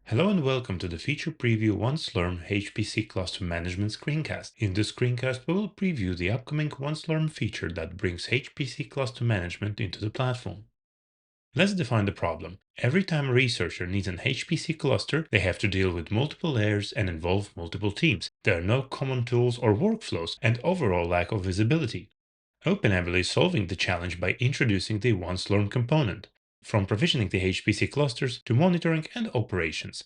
Hello and welcome to the feature preview OneSlurm HPC cluster management screencast. In this screencast, we will preview the upcoming OneSlurm feature that brings HPC cluster management into the platform. Let's define the problem. Every time a researcher needs an HPC cluster, they have to deal with multiple layers and involve multiple teams. There are no common tools or workflows and overall lack of visibility. OpenNebula is solving the challenge by introducing the OneSlurm component, from provisioning the HPC clusters to monitoring and operations.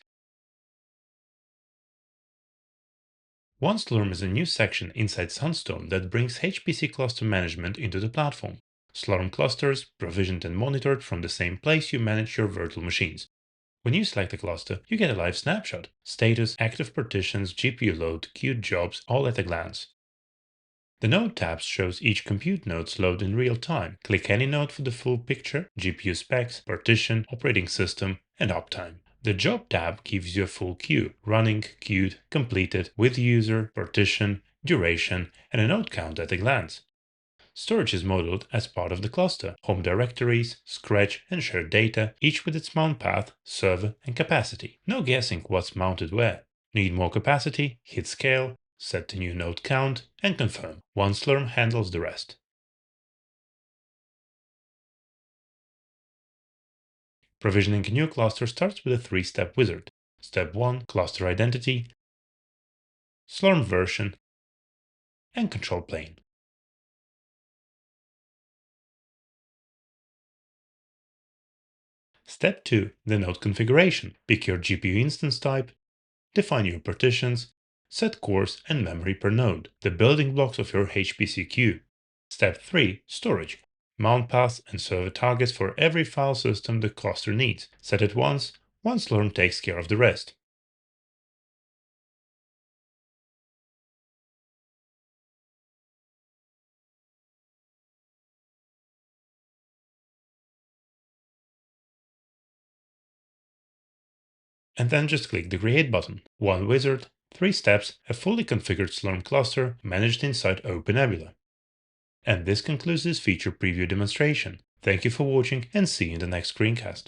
OneSlurm is a new section inside Sunstone that brings HPC cluster management into the platform. Slurm clusters, provisioned and monitored from the same place you manage your virtual machines. When you select a cluster, you get a live snapshot, status, active partitions, GPU load, queued jobs, all at a glance. The Node tabs shows each compute node's load in real time. Click any node for the full picture, GPU specs, partition, operating system, and uptime. The Job tab gives you a full queue, running, queued, completed, with user, partition, duration, and a node count at a glance. Storage is modeled as part of the cluster. Home directories, scratch, and shared data, each with its mount path, server, and capacity. No guessing what's mounted where. Need more capacity? Hit scale, set the new node count, and confirm. OneSlurm handles the rest. Provisioning a new cluster starts with a three-step wizard. Step 1, cluster identity, Slurm version, and control plane. Step 2, the node configuration. Pick your GPU instance type, define your partitions, set cores and memory per node, the building blocks of your HPC queue. Step 3, storage. Mount paths and server targets for every file system the cluster needs. Set it once, OneSlurm takes care of the rest. And then just click the Create button. One wizard, 3 steps, a fully configured Slurm cluster managed inside OpenNebula. And this concludes this feature preview demonstration. Thank you for watching and see you in the next screencast.